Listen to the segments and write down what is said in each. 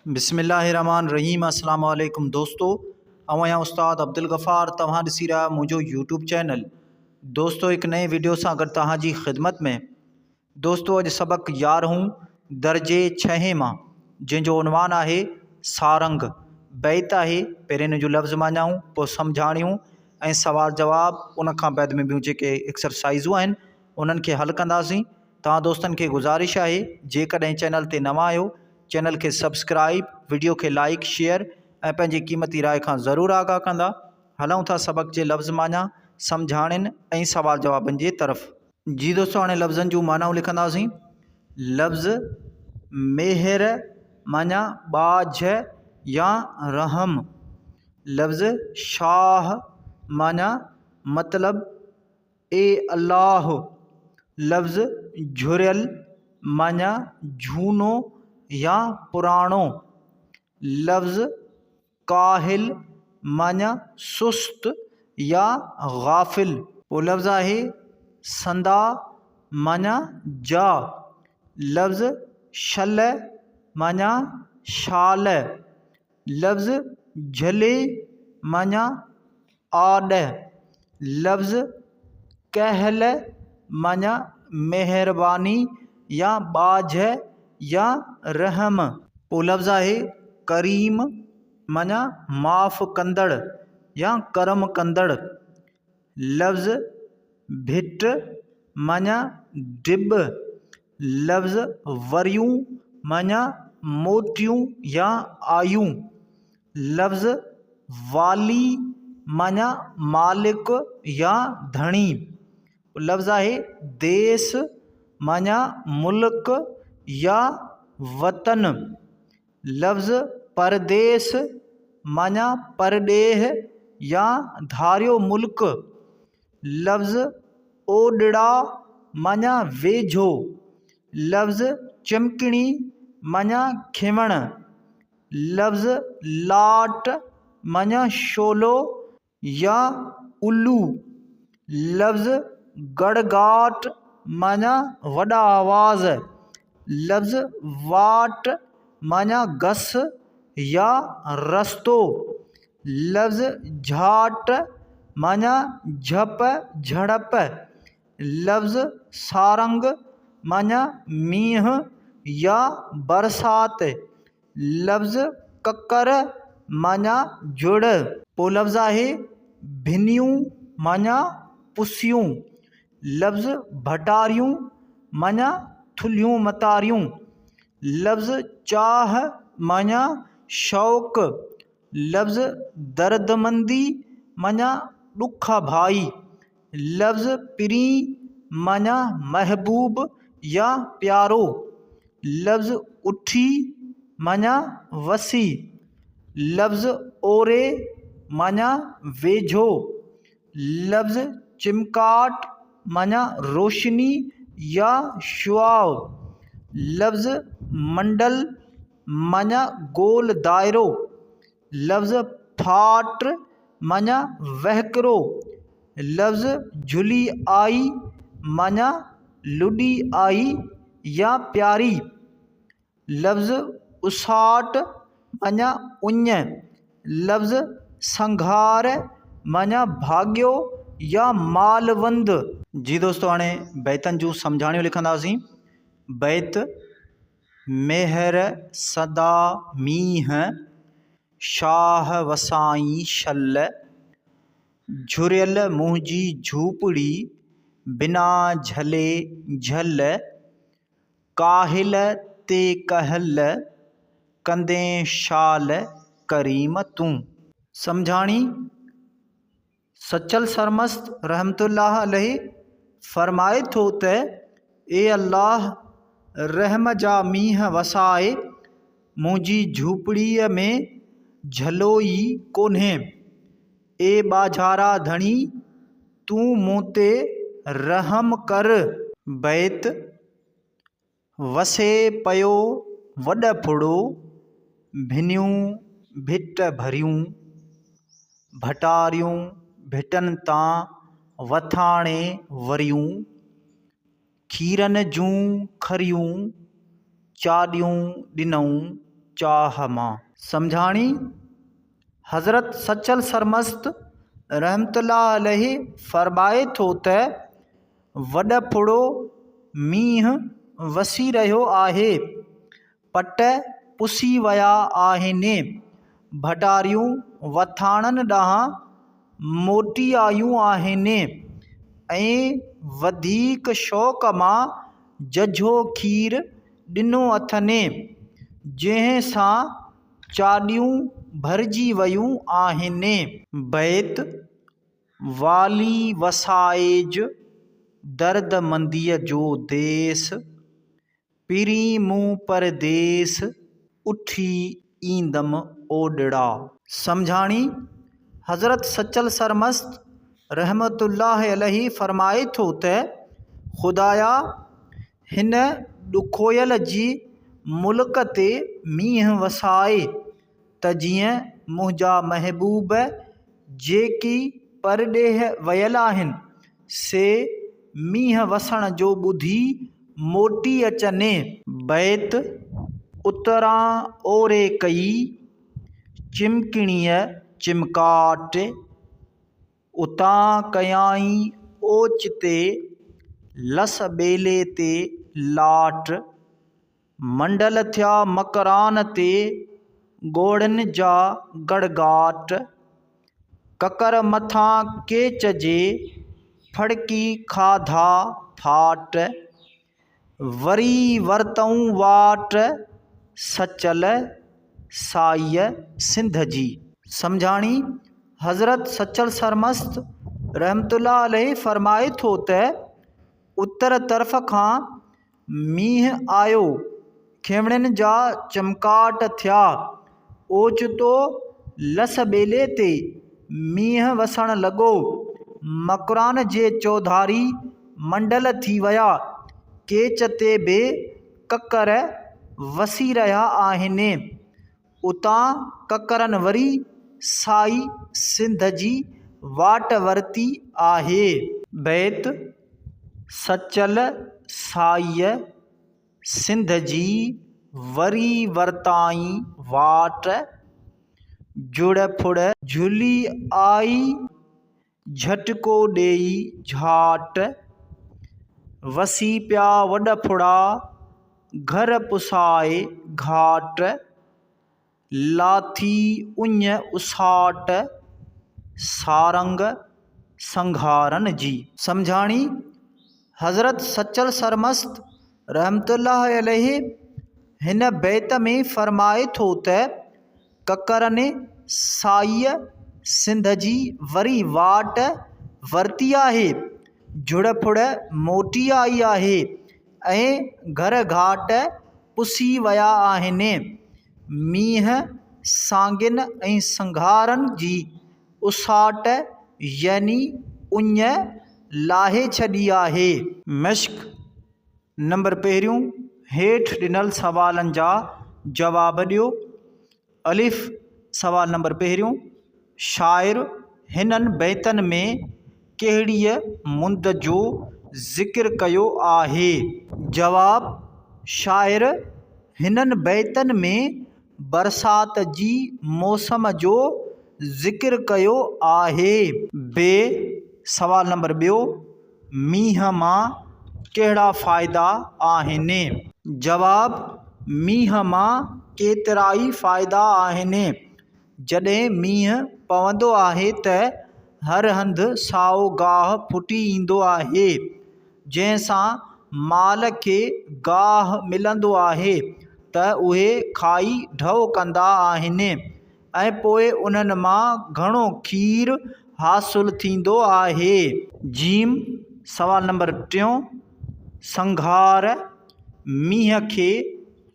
बिस्मिल्लाहिर्रहमानिर्रहीम। अस्सलाम वालेकुम दोस्तों, अवं उस्ताद अब्दुल गफ़ार तव्हां ॾिसी रहा मुझो यूट्यूब चैनल। दोस्तों एक नए वीडियो से अगर तव्हां जी ख़िदमत में। दोस्तों अॼु सबक 11 दर्जे 6 मां जंहिंजो उनवान आहे सारंग। बैत आहे, पहिरें इन जो लफ़्ज़ माञाऊं, पोइ सम्झाणियूं ऐं सवाल जवाब। उन खां बैदि में ॿियूं जेके एक्सरसाइज़ूं आहिनि उन्हनि खे हल कंदासीं। तव्हां दोस्तनि खे गुज़ारिश आहे, जेकॾहिं चैनल ते नवां आहियो चैनल के सब्सक्राइब, वीडियो के लाइक शेयर ऐं पंहिंजी क़ीमती राय खां ज़रूरु आगाह कंदा। हलूं था सबक जे लफ़्ज़ माना, सम्झाणनि ऐं सवाल जवाबनि जी तरफ़। जी दोस्तों, हाणे लफ़्ज़नि जूं मानाऊं लिखंदासीं। लफ़्ज़ मेहर माना बाझ या रहम। लफ़्ज़ शाह माना मतलब ए अल्लाह। लफ़्ज़ झुरियल माना झूनो या पुराणो। लफ़्ज़ काहिल माना सुस्त या गाफिल। वो लफ़्ज़ आहे संदा माना जा। लफ़्ज़ शल माना शाल। लफ़्ज़ झले माना आड। लफ़्ज़ कहल माना मेहरबानी या बाझ या रहम। वो लफ़्ज़ आहे करीम माना माफ़ कंदड़ या करम कंदड़। लफ़्ज़ भिट माना डिब। लफ़्ज़ वरियूं माना मोटियूं या आयूं। लफ़्ज़ वाली माना मालिक या धणी। लफ़्ज़ आहे देश माना मुल्क या वतन। लफ़्ज़ परदेश माना परडेह या धारियो मुल्क। लफ़्ज़ ओडड़ा माना वेझो। लफ़्ज़ चिमकणी माना खिवण। लफ़्ज़ लाट माना शोलो या उल्लू। लफ़्ज़ गड़गाट माना वॾा आवाज़। लफ़्ज़ वाट माना गस या रस्तो। लफ़्ज़ झाट माना झप झड़प। लफ़्ज़ सारंग माना मींह या बरसात। लफ़्ज़ ककर माना जुड़। पोइ लफ़्ज़ आहे भिनियूं माना पुसियूं। लफ़्ज़ भटारियूं माना थुलियूं मतारियूं। लफ़्ज़ चाह माना शौक़। लफ़्ज़ दर्दमंदी माना ॾुख भाई। लफ़्ज़ पिरी माना महबूब या प्यारो। लफ़्ज़ उठी माना वसी। लफ़्ज़ ओरे माना वेझो। लफ़्ज़ चिमकाट माना रोशनी या शुआव। लफ़्ज़ मंडल माना गोल दायरो। लफ़्ज़ फाट माना वहकरो। लफ़्ज़ झुली आई माना लुडी आई या प्यारी। लफ़्ज़ उसाट माना उञ। लफ़्ज़ संघार माना भाग्यो या मालवंद। जी दोस्तों, हाणे बैतनि जूं सम्झाणियूं लिखंदासीं। बैत मेहर सदा मींह। शाह वसाई शल। झुरियल मुंहिंजी झूपड़ी बिना झले झल। काहिल ते कहल कंदे शाल करीम तूं। सम्झाणी। सचल सरमस्त रहमतुल्लाह अलैहि फरमाए थो त ए अल्लाह रहम जा मींह वसाए मुंहिंजी झूपड़ीअ में झलोई कोन्हे। ए बाझारा धणी तूं मूं ते रहम कर। बैत वसे पयो वॾ फुड़ो भिनियूं भिट भरियूं। भटारियूं भिटनि तां वथाणे वरियूं। खीरन जूं खरियूं चाॾियूं ॾिनऊं चाह मां। सम्झाणी हज़रत सचल सरमस्त रहमतुल्लाह अलैहि फरमाए थो त वॾफुड़ो मींहुं वसी रहियो आहे, पट पुसी विया आहिनि, भटारियूं वथाणनि ॾांहुं मोटी आयूं आहिनि ऐं वधीक शौक़ मां जझो खीर ॾिनो अथनि, जंहिं सां चाॾियूं भरिजी वयूं आहिनि। बैत वाली वसाइज दर्दमंदीअ जो देस, पिरी मूं परदेस उठी ईंदमि ओॾड़ा। सम्झाणी हज़रत सचल सरमस्त रहमतुल्लाह अलैहि फरमाए थो त ख़ुदाया हिन ॾुखोयल जी मुल्क ते मींहुं वसाए त जीअं मुंहिंजा महबूब जेकी परॾेह वयल आहिनि से मींहुं वसण जो ॿुधी मोटी अचनि। बैत उतरां ओरे कई चिमकिणीअ चिमकाट, उतां कयाई ओचिते लस ॿेले ते लाट, मंडल थिया मकरान ते ॻोड़नि जा गड़गाट, ककर मथां केच जे फड़की खाधा फाट, वरी वरतऊं वाट सचल साईअ सिंध जी। सम्झाणी हज़रत सचल सरमस्त रहमतुल्लाह अलैहि फरमाए थो त उत्तर तरफ़ खां मींहुं आयो, खेवणनि जा चमकाट थिया, ओचितो लस ॿेले ते मींहुं वसण लॻो, मकरान जे चौधारी मंडल थी विया, केच ते बि ककर वसी रहिया आहिनि, उतां ककरनि वरी साई सिंध जी वाट वरिती आहे। बैत सचल साईअ सिंध जी वरी वरताई वाट, जुड़ फुड़ झुली आई झटको ॾेई झाट, वसी पिया वॾफुड़ा घर पुसाए घाट, लाथी उञ उसाट सारंग संघारन जी। सम्झाणी हज़रत सचल सरमस्त रहमतुल्लाह अलैहि हिन बैत में फरमाए थो त ककरनि साईअ सिंध जी वरी वाट वरिती आहे, जुड़ फुड़ मोटी आई आहे ऐं घर घाट पुसी विया आहिनि, मींहुं सांगिन ऐं संघारनि जी उसाट यानी उञ लाहे छॾी आहे। मश्क नंबर पहिरियों हेठि ॾिनल सवालनि जा जवाब ॾियो। अलिफ सवाल नंबर पहिरियों, शाइर हिननि बैतनि में कहिड़ीअ मुंद जो ज़िक्र कयो आहे? जवाब, शाइर हिननि बैतनि में बरसात जी मौसम जो ज़िक्र कयो आहे। बे सवाल नंबर ॿियो, मींहं मां कहिड़ा फ़ाइदा आहिनि? जवाब, मींहं मां केतिरा ई फ़ाइदा आहिनि। जॾहिं मींहुं पवंदो आहे त हर हंधि साओ गाह फुटी ईंदो आहे, जंहिंसां माल खे गाह मिलंदो आहे त उहे खाई ढउ कंदा आहिनि ऐं पोइ उन्हनि मां घणो खीर हासिलु थींदो आहे। जीम सवाल नंबर टियों, संघार मींहं खे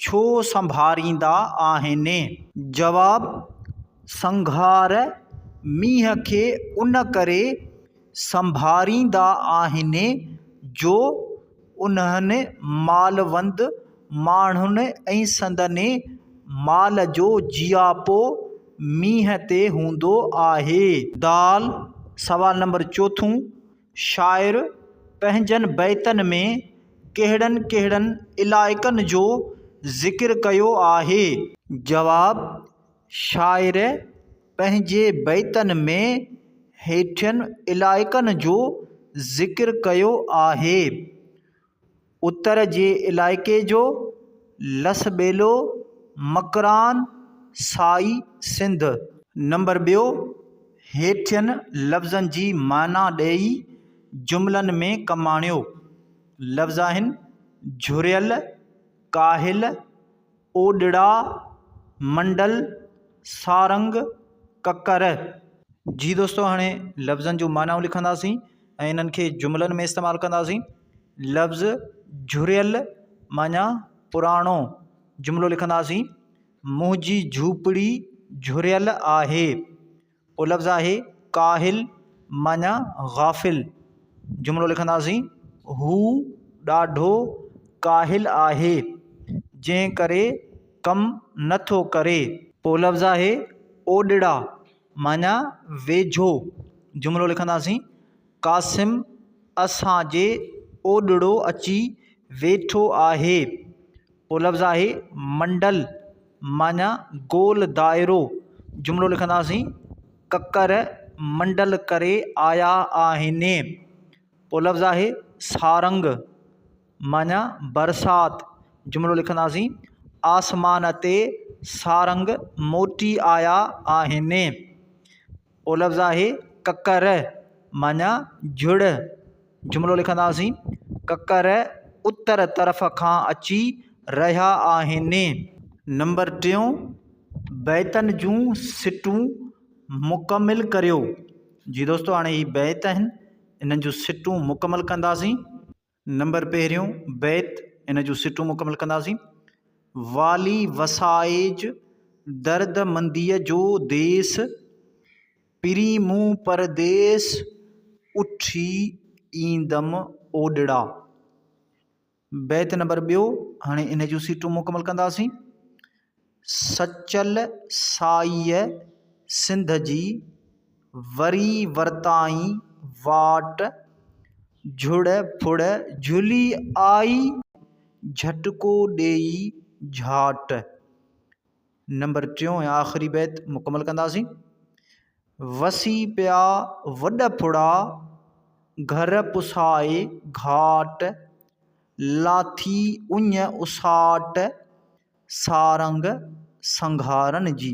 छो संभारींदा आहिनि? जवाब, संघार मींहं खे उन करे संभारींदा आहिनि जो उन्हनि मालवंद माण्हुनि ऐं संदनि माल जो जियापो मींहं ते हूंदो आहे। दाल सवाल नंबर चोथों, शाइर पंहिंजनि बैतनि में कहिड़नि कहिड़नि इलाइक़नि जो ज़िक्र कयो आहे? जवाब शाइर पंहिंजे बैतनि में हेठियनि इलाइक़नि जो ज़िक्र कयो आहे। उत्तर जे इलाइक़े जो लसबेलो, मकरान, साई सिंध। नंबर ॿियो, हेठियनि लफ़्ज़नि जी माना ॾेई जुमलनि में कमु आणियो। लफ़्ज़ आहिनि झुरियल, काहिल, ओॾड़ा, मंडल, सारंग, ककर। जी दोस्तों, हाणे लफ़्ज़नि जूं मानाऊं लिखंदासीं ऐं इन्हनि खे जुमलनि में इस्तेमालु कंदासीं। लफ़्ज़ झुरियल माना पुराणो। जुमिलो लिखंदासीं मुंहिंजी झूपड़ी झुरियल आहे। पोइ लफ़्ज़ आहे काहिल माना गाफ़िल। जुमिलो लिखंदासीं हू ॾाढो काहिल आहे जंहिं करे कमु नथो करे। पोइ लफ़्ज़ आहे ओॾड़ा माना वेझो। जुमिलो लिखंदासीं क़ासिम असांजे ओॾड़ो अची वेठो आहे। पोइ लफ़्ज़ आहे मंडल माना गोल दाइरो। जुमिलो लिखंदासीं ककर मंडल करे आया आहिनि। पोइ लफ़्ज़ आहे सारंग माना बरसाति। जुमिलो लिखंदासीं आसमान ते सारंग मोटी आया आहिनि। पोइ लफ़्ज़ आहे ककर माना झुड़। जुमिलो लिखंदासीं ककर उत्तर तरफ़ खां अची रहिया आहिनि। नंबर टियों, बैतनि जूं सिटूं मुकमिल करियो। जी दोस्तों, हाणे ही बैत आहिनि, इन्हनि जूं सिटूं मुकमिल कंदासीं। नंबर पहिरियों बैत, इन जूं सिटूं मुकमिल कंदासीं। वाली वसाइज दर्द मंदीअ जो देस, पिरी मूं परदेस उठी ईंदमि ओॾड़ा। बैत नंबर ॿियो, हाणे इन जूं सिटूं मुकमिल कंदासीं। सचल साईअ सिंध जी वरी वरताई वाट, झुड़ फुड़ झुली आई झटको ॾेई झाट। नंबर टियों ऐं आख़िरी बैत मुकमिल कंदासीं। वसी पिया वॾ फुड़ा घर पुसाए घाट, लाथी उञ उसाट सारंग संघारनि जी।